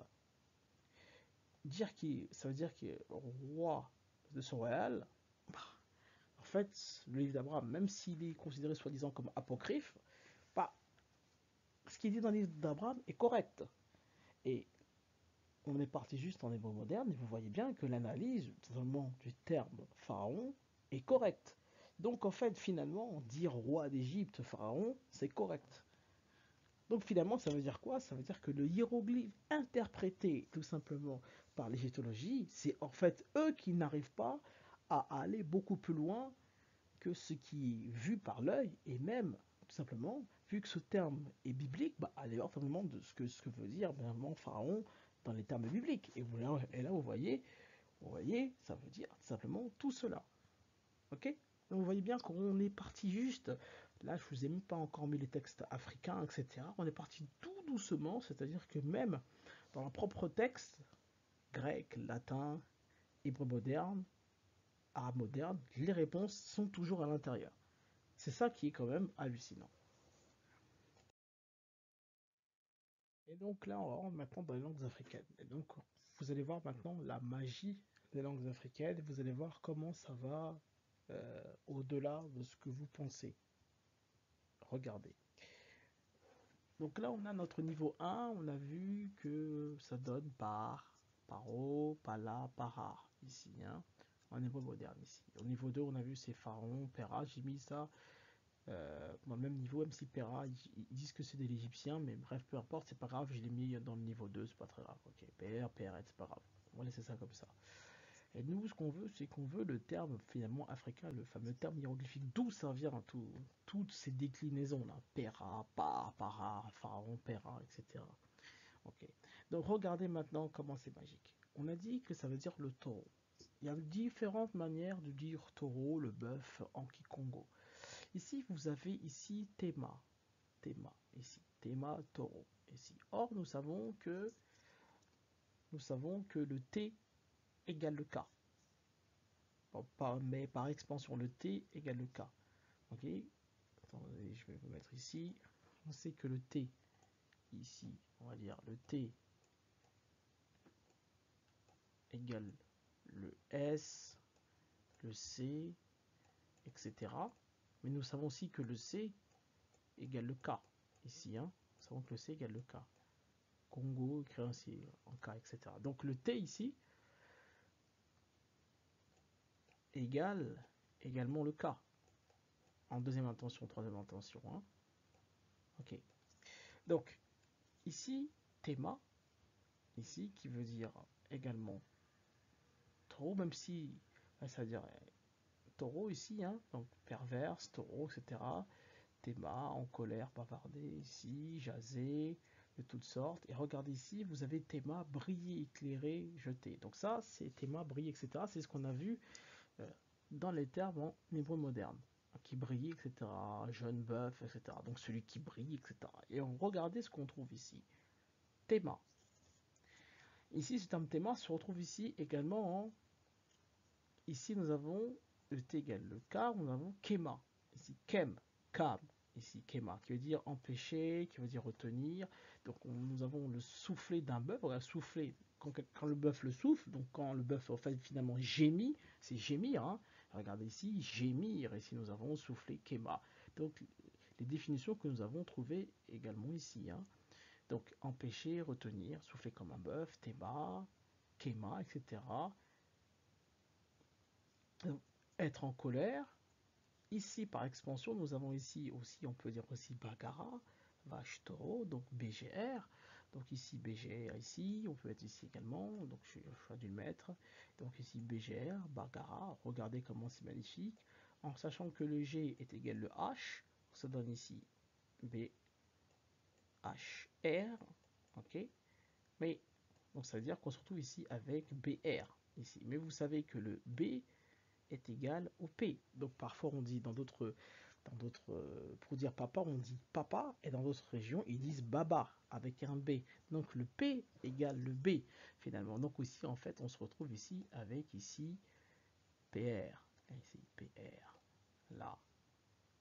ça veut dire qu'il est roi de son royal. Bah, en fait, le livre d'Abraham, même s'il est considéré soi-disant comme apocryphe, bah, ce qui est dit dans le livre d'Abraham est correct. Et on est parti juste en hébreu moderne, et vous voyez bien que l'analyse vraiment du terme pharaon est correcte. Donc en fait, finalement, dire roi d'Égypte, pharaon, c'est correct. Donc finalement, ça veut dire quoi? Ça veut dire que le hiéroglyphe interprété tout simplement par l'égyptologie, c'est en fait eux qui n'arrivent pas à aller beaucoup plus loin que ce qui est vu par l'œil, et même tout simplement, vu que ce terme est biblique, bah, allez voir simplement de ce que veut dire vraiment pharaon dans les termes bibliques. Et là vous voyez, ça veut dire tout simplement tout cela. Ok? Donc vous voyez bien qu'on est parti juste, là je vous ai même pas encore mis les textes africains, etc. On est parti tout doucement, c'est-à-dire que même dans leur propre texte, grec, latin, hébreu moderne, arabe moderne, les réponses sont toujours à l'intérieur. C'est ça qui est quand même hallucinant. Et donc là, on rentre maintenant dans les langues africaines. Et donc, vous allez voir maintenant la magie des langues africaines. Vous allez voir comment ça va au-delà de ce que vous pensez. Regardez. Donc là, on a notre niveau 1. On a vu que ça donne par, paro, pala, parar. Ici, hein, en hébreu moderne ici. Au niveau 2, on a vu c'est pharaon, pera. J'ai mis ça dans le même niveau, même si Pera, ils disent que c'est de l'Égyptien, mais bref, peu importe, c'est pas grave, je l'ai mis dans le niveau 2, c'est pas très grave. Ok, PR, PRN, c'est pas grave. On va laisser ça comme ça. Et nous, ce qu'on veut, c'est qu'on veut le terme finalement africain, le fameux terme hiéroglyphique, d'où ça vient toutes ces déclinaisons-là. Pera, Para, Pharaon, Pera, etc. Ok. Donc regardez maintenant comment c'est magique. On a dit que ça veut dire le taureau. Il y a différentes manières de dire taureau, le bœuf en Kikongo. Ici, vous avez ici Théma, ici, Théma, taureau, ici. Or, nous savons que le T égale le K. Bon, mais par expansion, le T égale le K. Ok. Attendez, je vais vous mettre ici. On sait que le T, ici, on va dire le T égale le S, le C, etc. Mais nous savons aussi que le C égale le K, ici. Hein. Nous savons que le C égale le K. Congo, écrit ainsi en K, etc. Donc le T ici égale également le K. En deuxième intention, troisième intention. Hein. Ok. Donc ici, théma, ici, qui veut dire également taureau, même si ça veut dire taureau ici, hein, donc perverse, taureau, etc. Théma, en colère, bavarder, ici, jaser, de toutes sortes. Et regardez ici, vous avez théma, briller, éclairer, jeter. Donc ça, c'est théma, briller, etc. C'est ce qu'on a vu euh, dans les termes en hébreu moderne. Qui brille, etc. Jeune bœuf, etc. Donc celui qui brille, etc. Et on regardez ce qu'on trouve ici. Théma. Ici, ce terme théma se retrouve ici également en... Ici, nous avons le T égale le K, nous avons Kema. Ici, Kem, Kam. Ici, Kema, qui veut dire empêcher, qui veut dire retenir. Donc, nous avons le soufflet d'un bœuf. On va souffler quand le bœuf le souffle. Donc, quand le bœuf, en fait, finalement, gémit, c'est gémir. Hein. Regardez ici, gémir. Ici, nous avons soufflé Kema. Donc, les définitions que nous avons trouvées également ici. Hein. Donc, empêcher, retenir, souffler comme un bœuf, Théma, Kema, etc. Être en colère. Ici, par expansion, nous avons ici aussi, on peut dire aussi Bagara, vache taureau, donc BGR. Donc ici BGR, ici, on peut mettre ici également, donc je choisis de le mettre. Donc ici BGR, Bargara, regardez comment c'est magnifique. En sachant que le G est égal le H, ça donne ici BHR, ok. Mais donc ça veut dire qu'on se retrouve ici avec BR ici. Mais vous savez que le B est égal au P. Donc parfois on dit pour dire papa, on dit papa, et dans d'autres régions, ils disent baba avec un B. Donc le P égale le B finalement. Donc ici, en fait, on se retrouve ici avec ici PR. Ici PR. Là.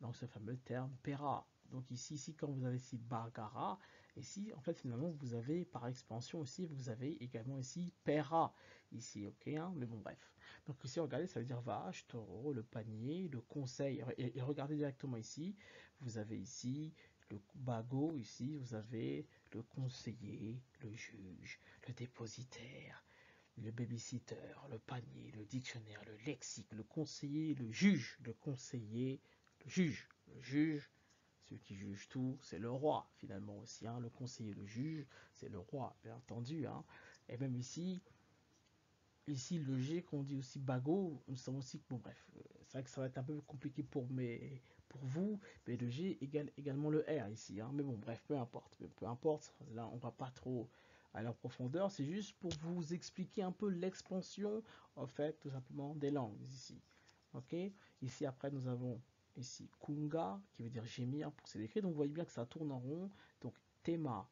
Donc ce fameux terme PERA. Donc ici, quand vous avez ici Bargara, ici, en fait, finalement, vous avez, par expansion aussi, vous avez également ici PERA. Ici, ok, hein, mais bon, bref. Donc ici, regardez, ça veut dire vache, taureau, le panier, le conseil. Et regardez directement ici, vous avez ici le bagot, ici, vous avez le conseiller, le juge, le dépositaire, le babysitter, le panier, le dictionnaire, le lexique, le conseiller, le juge, le conseiller, le juge, celui qui juge tout, c'est le roi finalement aussi, hein. Le conseiller, le juge, c'est le roi, bien entendu, hein. Et même ici le G qu'on dit aussi bagot, nous savons aussi que bon bref, c'est vrai que ça va être un peu compliqué pour vous, mais le G égale également le R ici, hein. Mais bon bref, peu importe, là on va pas trop à la profondeur, c'est juste pour vous expliquer un peu l'expansion en fait tout simplement des langues ici. Ok, ici après nous avons ici kunga qui veut dire gémir pour s'écrire, donc vous voyez bien que ça tourne en rond, donc tema,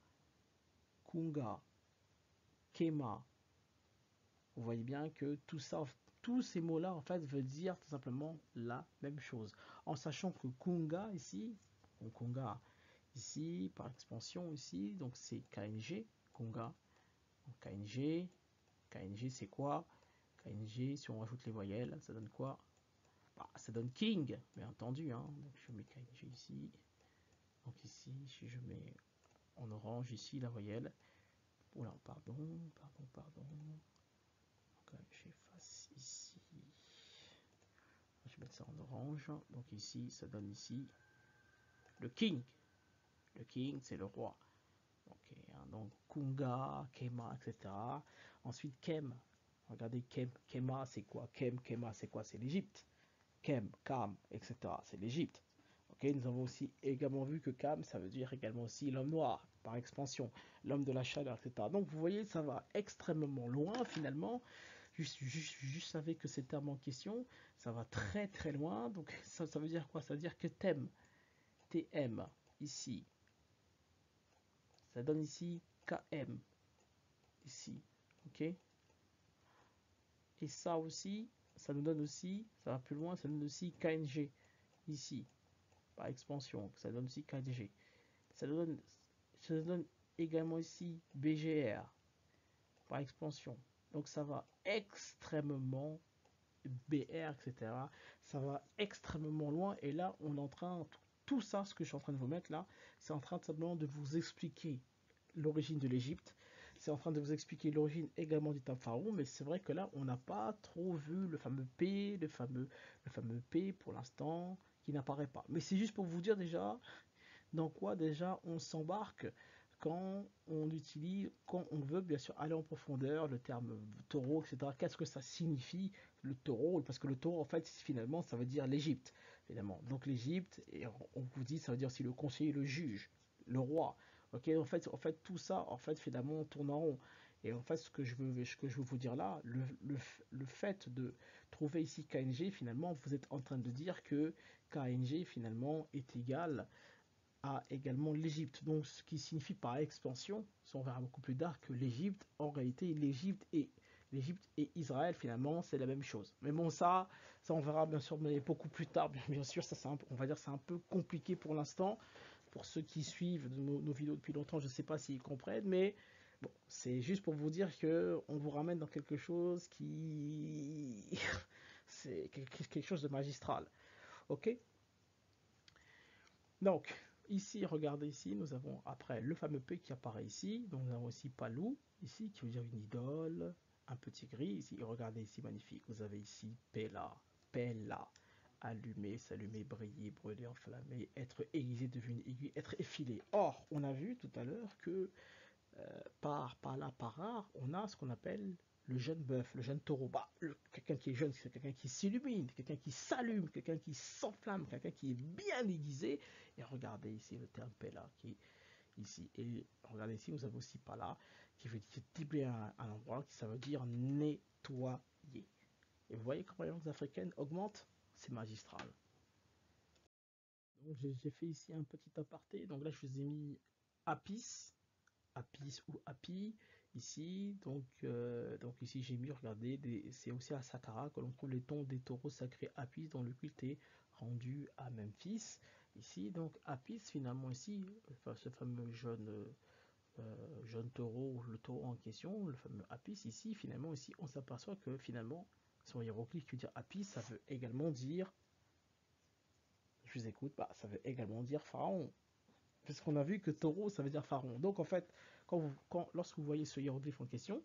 kunga, kema, vous voyez bien que tout ça, tous ces mots-là en fait veulent dire tout simplement la même chose, en sachant que kunga ici, donc kunga ici par expansion ici, donc c'est KNG, kunga, donc KNG c'est quoi? KNG, si on rajoute les voyelles, ça donne quoi? Bah, ça donne king, bien entendu, hein. Donc je mets KNG ici, donc ici, si je mets en orange ici la voyelle, oula, pardon, donc j'efface ici, je vais mettre ça en orange, donc ici, ça donne ici le king c'est le roi, okay, hein, donc kunga, kema, etc. Ensuite kem, regardez kema c'est quoi? Kema c'est quoi? C'est l'Égypte. Kem, Kam, etc. c'est l'Égypte. Okay, nous avons aussi également vu que Kam, ça veut dire également aussi l'homme noir, par expansion, l'homme de la chaleur, etc. Donc vous voyez, ça va extrêmement loin finalement. Juste avec que ces termes en question, ça va très très loin. Donc ça veut dire quoi? Ça veut dire que t'aimes, TM, ici, ça donne ici KM, ici, ok? Et ça aussi, ça nous donne aussi, ça va plus loin, ça nous donne aussi KNG, ici, par expansion, ça donne aussi KNG. Ça donne également ici BGR, par expansion. Donc ça va extrêmement, BR, etc. Ça va extrêmement loin. Et là, on est en train, tout ça, ce que je suis en train de vous mettre là, c'est en train simplement de vous expliquer l'origine de l'Égypte. C'est en train de vous expliquer l'origine également du pharaon, mais c'est vrai que là, on n'a pas trop vu le fameux P, le fameux P pour l'instant, qui n'apparaît pas. Mais c'est juste pour vous dire déjà dans quoi déjà on s'embarque quand on utilise, quand on veut bien sûr aller en profondeur, le terme taureau, etc. Qu'est-ce que ça signifie le taureau? Parce que le taureau, en fait, finalement, ça veut dire l'Égypte, évidemment. Donc l'Égypte, et on vous dit, ça veut dire aussi le conseiller, le juge, le roi. Ok, en fait, tout ça, en fait, finalement, on tourne en rond. Et en fait, ce que je veux vous dire là, le fait de trouver ici KNG, finalement, vous êtes en train de dire que KNG, finalement, est égal à également l'Égypte. Donc, ce qui signifie par expansion, ça on verra beaucoup plus tard, que l'Égypte, en réalité, l'Égypte et Israël, finalement, c'est la même chose. Mais bon, ça on verra bien sûr, mais beaucoup plus tard. Bien sûr, ça, on va dire, c'est un peu compliqué pour l'instant. Pour ceux qui suivent nos vidéos depuis longtemps, je ne sais pas s'ils comprennent, mais bon, c'est juste pour vous dire que on vous ramène dans quelque chose qui c'est quelque chose de magistral. Ok? Donc, ici, regardez ici, nous avons après le fameux P qui apparaît ici. Donc, nous avons aussi Palou, ici, qui veut dire une idole, un petit gris. Ici, regardez ici, magnifique. Vous avez ici Pella, Pella, allumer, s'allumer, briller, brûler, enflammer, être aiguisé, devenu aigu, être effilé. Or, on a vu tout à l'heure que par là, par rare, on a ce qu'on appelle le jeune bœuf, le jeune taureau. Bah, quelqu'un qui est jeune, c'est quelqu'un qui s'illumine, quelqu'un qui s'allume, quelqu'un qui s'enflamme, quelqu'un qui est bien aiguisé. Et regardez ici le terme pella qui est ici. Et regardez ici, vous avez aussi pala qui veut dire tibler un endroit, qui ça veut dire nettoyer. Et vous voyez comment les langues africaines augmentent? C'est magistral. Donc j'ai fait ici un petit aparté. Donc là, je vous ai mis Apis, Apis ou Api ici. Donc ici, j'ai mis, regardez, c'est aussi à Saqqara que l'on trouve les tons des taureaux sacrés Apis dont le culte est rendu à Memphis. Ici, donc Apis, finalement, ici, enfin, ce fameux jeune taureau, le taureau en question, le fameux Apis, ici, finalement, ici, on s'aperçoit que finalement, son hiéroglyphe qui veut dire Apis, ça veut également dire, je vous écoute, bah, ça veut également dire pharaon. Puisqu'on a vu que taureau, ça veut dire pharaon. Donc en fait, lorsque vous voyez ce hiéroglyphe en question,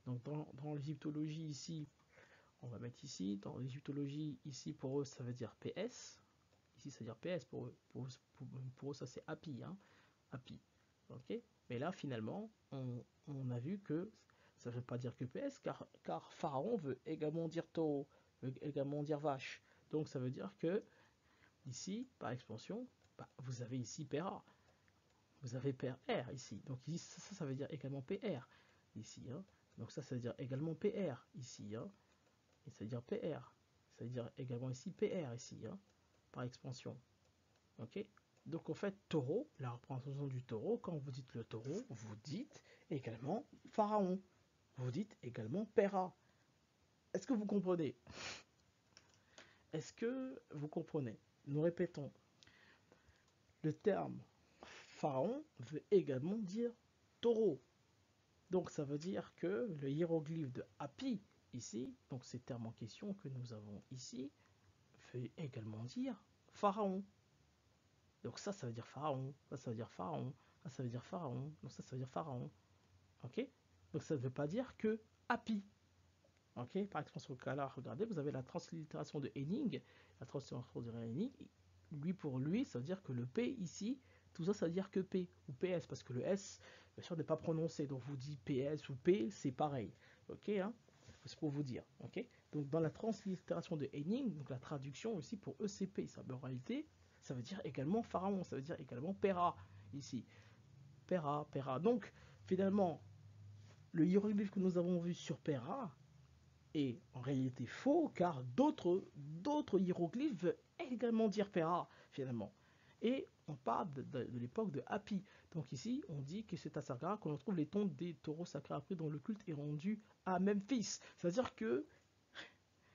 donc dans l'égyptologie ici, on va mettre ici, dans l'égyptologie ici, pour eux, ça veut dire PS. Ici, ça veut dire PS pour eux. Pour eux, ça c'est Api, hein, Api. Ok. Mais là, finalement, on a vu que ça ne veut pas dire que PS, car pharaon veut également dire taureau, veut également dire vache. Donc ça veut dire que ici, par expansion, bah, vous avez ici Pera. Vous avez PR ici. Donc ici, ça veut dire également PR ici. Hein. Donc ça veut dire également PR ici. Hein. Et ça veut dire PR. Ça veut dire également ici PR ici. Hein, par expansion. Ok. Donc en fait, taureau, la représentation du taureau, quand vous dites le taureau, vous dites également pharaon. Vous dites également Pera. Est-ce que vous comprenez? Est-ce que vous comprenez? Nous répétons. Le terme pharaon veut également dire taureau. Donc ça veut dire que le hiéroglyphe de Hapi, ici, donc ces termes en question que nous avons ici, veut également dire pharaon. Donc ça veut dire pharaon, ça veut dire pharaon, ça veut dire pharaon, donc ça veut dire pharaon. Ok. Donc ça ne veut pas dire que Hapi. Ok. Par expansion là, regardez, vous avez la translittération de Henning, la translittération de Henning, pour lui, ça veut dire que le P ici, tout ça, ça veut dire que P ou PS, parce que le S, bien sûr, n'est pas prononcé. Donc, vous dites PS ou P, c'est pareil. Ok, hein, c'est pour vous dire. Ok. Donc, dans la translittération de Henning, donc la traduction aussi pour ECP, ça, en réalité, ça veut dire également pharaon, ça veut dire également Pera ici. Pera, Pera. Donc, finalement, le hiéroglyphe que nous avons vu sur Pera est en réalité faux, car d'autres hiéroglyphes veulent également dire Pera, finalement. Et on parle de l'époque de Hapi. Donc ici, on dit que c'est à Saqqara qu'on trouve les tombes des taureaux sacrés après dont le culte est rendu à Memphis. C'est-à-dire que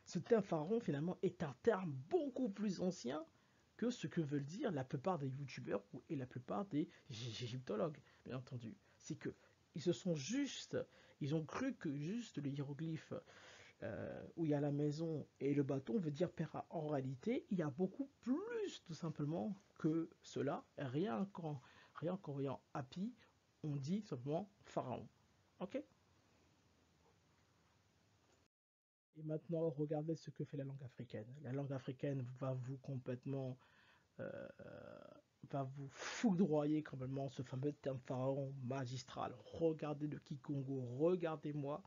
ce terme pharaon, finalement, est un terme beaucoup plus ancien que ce que veulent dire la plupart des youtubeurs et la plupart des égyptologues, bien entendu. C'est que ils ont cru que juste le hiéroglyphe où il y a la maison et le bâton veut dire Pera. En réalité, il y a beaucoup plus tout simplement que cela. Rien qu'en voyant Hapi, on dit simplement pharaon. Ok. Et maintenant, regardez ce que fait la langue africaine. La langue africaine va vous complètement euh, va vous foudroyer complètement ce fameux terme pharaon magistral. Regardez le Kikongo, regardez-moi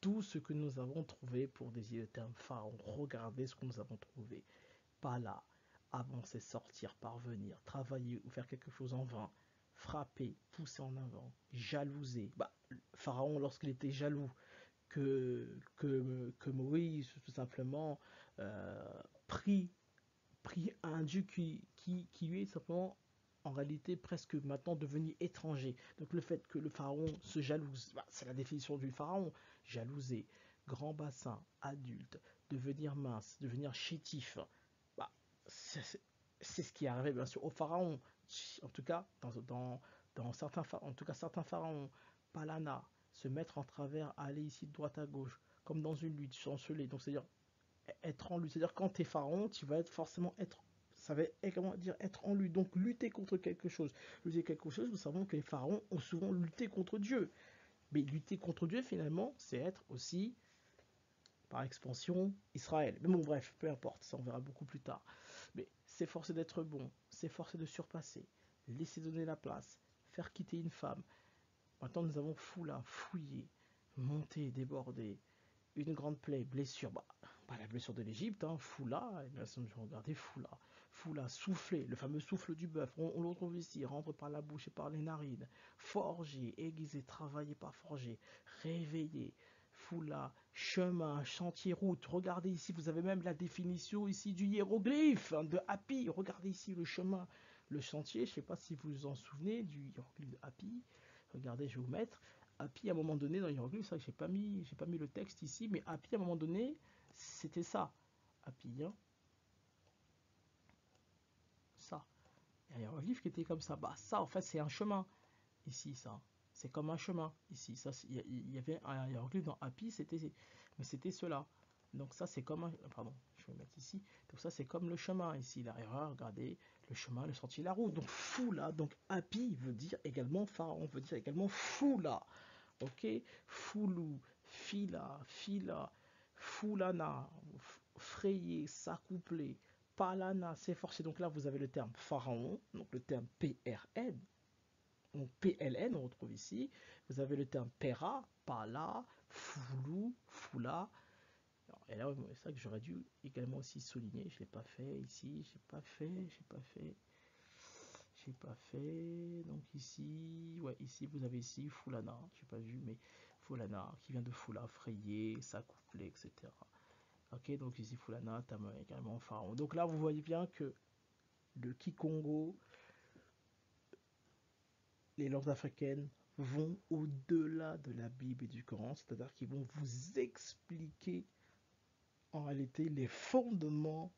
tout ce que nous avons trouvé pour désigner le terme pharaon. Regardez ce que nous avons trouvé. Pas là, avancer, sortir, parvenir, travailler ou faire quelque chose en vain, frapper, pousser en avant, jalouser. Bah, pharaon, lorsqu'il était jaloux, que Moïse, tout simplement, prit un dieu qui lui est simplement en réalité presque maintenant devenu étranger. Donc le fait que le pharaon se jalouse, bah, c'est la définition du pharaon, jalouser, grand bassin, adulte, devenir mince, devenir chétif, bah, c'est ce qui est arrivé bien sûr au pharaon, en tout cas dans certains pharaons, Palana, se mettre en travers, aller ici de droite à gauche, comme dans une lutte, chanceler, donc c'est-à-dire être en lutte. C'est-à-dire quand tu es pharaon, tu vas être forcément être. Ça veut également dire être en lutte. Donc lutter contre quelque chose. Lutter quelque chose, nous savons que les pharaons ont souvent lutté contre Dieu. Mais lutter contre Dieu, finalement, c'est être aussi, par expansion, Israël. Mais bon, bref, peu importe, ça on verra beaucoup plus tard. Mais s'efforcer d'être bon, s'efforcer de surpasser, laisser donner la place, faire quitter une femme, Maintenant, nous avons foula, fouillé, monté, débordé, une grande plaie, blessure. La blessure de l'Égypte, hein, foula, regardez foula. Foula, souffler, le fameux souffle du bœuf, on le retrouve ici, rentre par la bouche et par les narines. Forger, aiguiser, travailler par forger, réveiller. Foula, chemin, chantier, route. Regardez ici, vous avez même la définition ici du hiéroglyphe, hein, de Hapi. Regardez ici le chemin, le chantier. Je ne sais pas si vous vous en souvenez du hiéroglyphe de Hapi. Regardez, je vais vous mettre. Hapi, à un moment donné, dans le hiéroglyphe, c'est vrai que j'ai pas mis le texte ici, mais Hapi, à un moment donné, c'était ça. Hapi, hein. Ça. Il y a un hiéroglyphe qui était comme ça. Ça, en fait, c'est un chemin. Ici, ça. C'est comme un chemin. Ici, ça, il y avait un hiéroglyphe dans Hapi, mais c'était cela. Donc ça, c'est comme un... Pardon, je vais mettre ici. Donc ça, c'est comme le chemin. Ici, l'arrière, regardez, le chemin, le sentier, la route. Donc Foula, donc Hapi veut dire également pharaon, veut dire également Foula. Ok, Foulou, Fila, Fila, Foulana, frayer, s'accoupler, Palana, s'efforcer. Donc là, vous avez le terme pharaon, donc le terme PRN, donc PLN, on retrouve ici. Vous avez le terme Pera, Pala, Foulou, Foula. Et là, c'est ça que j'aurais dû également aussi souligner. Je ne l'ai pas fait ici, j'ai pas fait. Donc ici, ouais, ici vous avez ici Foulana, j'ai pas vu, mais Foulana qui vient de Foula, frayer, s'accoupler, etc. Ok, donc ici Foulana, Tama également pharaon. Donc là, vous voyez bien que le Kikongo, les langues africaines vont au-delà de la Bible et du Coran, c'est-à-dire qu'ils vont vous expliquer en réalité les fondements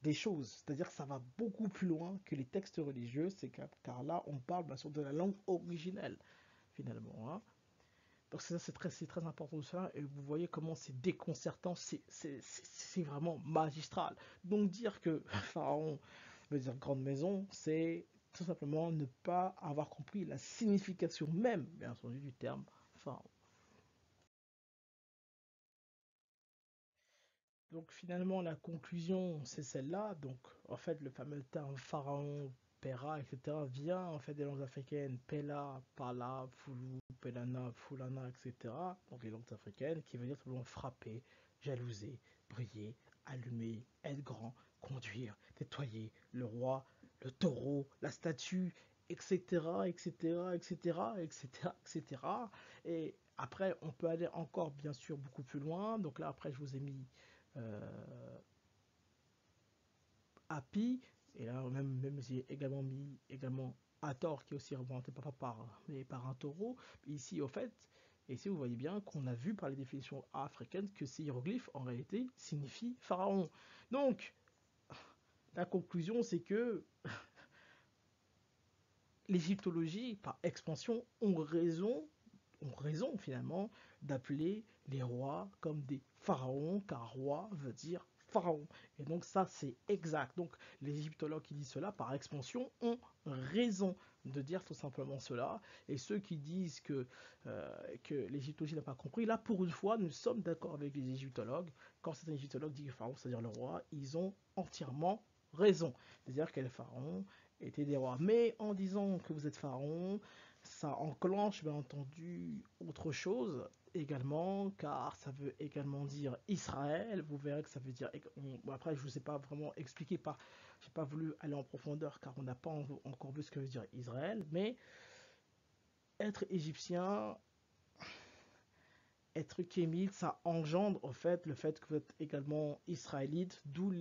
des choses. C'est-à-dire que ça va beaucoup plus loin que les textes religieux, car là, on parle bien sûr de la langue originelle, finalement. Hein. Donc c'est très important de ça, et vous voyez comment c'est déconcertant, c'est vraiment magistral. Donc dire que Pharaon veut dire grande maison, c'est tout simplement ne pas avoir compris la signification même, bien entendu, du terme Pharaon. Donc finalement, la conclusion, c'est celle-là. Donc en fait, le fameux terme pharaon, Pera, etc. vient en fait des langues africaines Pela, Pala, Fulu, Pelana, Fulana, etc. Donc les langues africaines qui veut dire tout simplement frapper, jalouser, briller, allumer, être grand, conduire, nettoyer, le roi, le taureau, la statue, etc., etc., etc., etc., etc. Et après, on peut aller encore bien sûr beaucoup plus loin. Donc là, après, je vous ai mis Happy, et là même j'ai également mis également Hathor qui est aussi représenté par un taureau. Ici au fait, et ici vous voyez bien qu'on a vu par les définitions africaines que ces hiéroglyphes en réalité signifient pharaon. Donc la conclusion c'est que l'égyptologie par expansion ont raison finalement d'appeler les rois comme des pharaons, car roi veut dire pharaon. Et donc ça c'est exact. Donc les égyptologues qui disent cela par expansion ont raison de dire tout simplement cela. Et ceux qui disent que l'égyptologie n'a pas compris, là pour une fois nous sommes d'accord avec les égyptologues. Quand certains égyptologues disent pharaon, c'est-à-dire le roi, ils ont entièrement raison. C'est-à-dire que les pharaons étaient des rois. Mais en disant que vous êtes pharaon, ça enclenche bien entendu autre chose également, car ça veut également dire Israël. Vous verrez que ça veut dire. Bon, après, je ne vous ai pas vraiment expliqué, je n'ai pas voulu aller en profondeur, car on n'a pas encore vu ce que veut dire Israël. Mais être égyptien, être kémite, ça engendre en fait le fait que vous êtes également israélite, d'où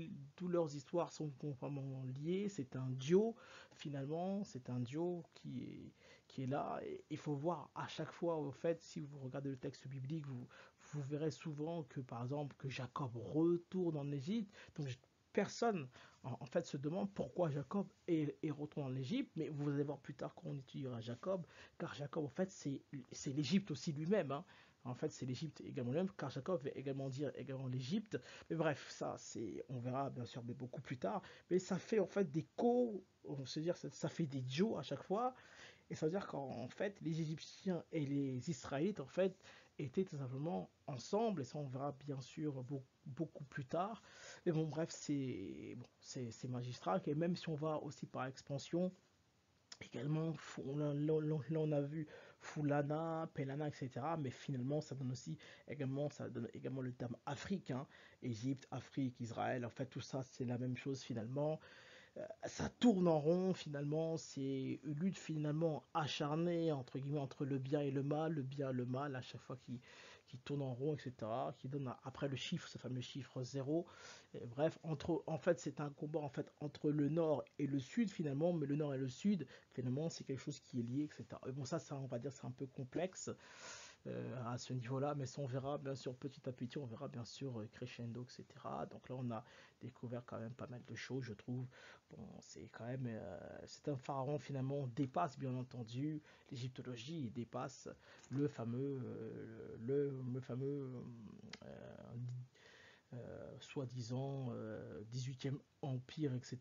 leurs histoires sont complètement liées. C'est un duo, finalement, c'est un duo qui est là. Et il faut voir à chaque fois, au fait, si vous regardez le texte biblique, vous verrez souvent que, par exemple, que Jacob retourne en Égypte. Donc, personne, en fait, se demande pourquoi Jacob est retourné en Égypte, mais vous allez voir plus tard qu'on étudiera Jacob, car Jacob, en fait, c'est l'Égypte aussi lui-même. Hein. En fait, c'est l'Égypte également lui-même, car Jacob veut également dire également l'Égypte. Mais bref, ça, on verra bien sûr, mais beaucoup plus tard. Mais ça fait en fait des on se dire, ça fait des duos à chaque fois. Et ça veut dire qu'en fait, les Égyptiens et les Israélites, en fait, étaient tout simplement ensemble. Et ça, on verra bien sûr beaucoup plus tard. Mais bon, bref, c'est magistral. Et même si on va aussi par expansion, également, là, on a vu Fulana, Pelana, etc. Mais finalement, ça donne également le terme Afrique, hein. Égypte, Afrique, Israël, en fait, tout ça, c'est la même chose finalement. Ça tourne en rond finalement, c'est une lutte finalement acharnée entre guillemets entre le bien et le mal à chaque fois qui tourne en rond, etc. Qui donne après le chiffre, ce fameux chiffre zéro. Et bref, en fait c'est un combat en fait entre le nord et le sud finalement, mais le nord et le sud finalement c'est quelque chose qui est lié, etc. Et bon ça on va dire c'est un peu complexe à ce niveau-là, mais ça on verra bien sûr petit à petit, on verra bien sûr crescendo, etc. Donc là on a découvert quand même pas mal de choses, je trouve. Bon, c'est quand même, c'est un pharaon finalement dépasse bien entendu l'égyptologie, il dépasse le fameux soi-disant 18e empire, etc.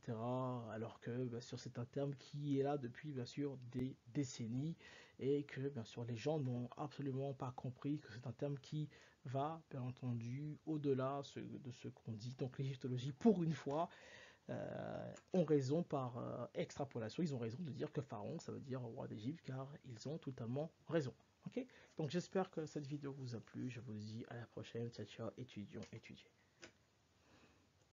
Alors que bien sûr c'est un terme qui est là depuis bien sûr des décennies et que bien sûr les gens n'ont absolument pas compris que c'est un terme qui va bien entendu au-delà de ce qu'on dit. Donc l'égyptologie pour une fois ont raison par extrapolation, ils ont raison de dire que Pharaon ça veut dire roi d'Égypte car ils ont totalement raison. Ok, donc j'espère que cette vidéo vous a plu, je vous dis à la prochaine, ciao ciao étudiants, étudiés.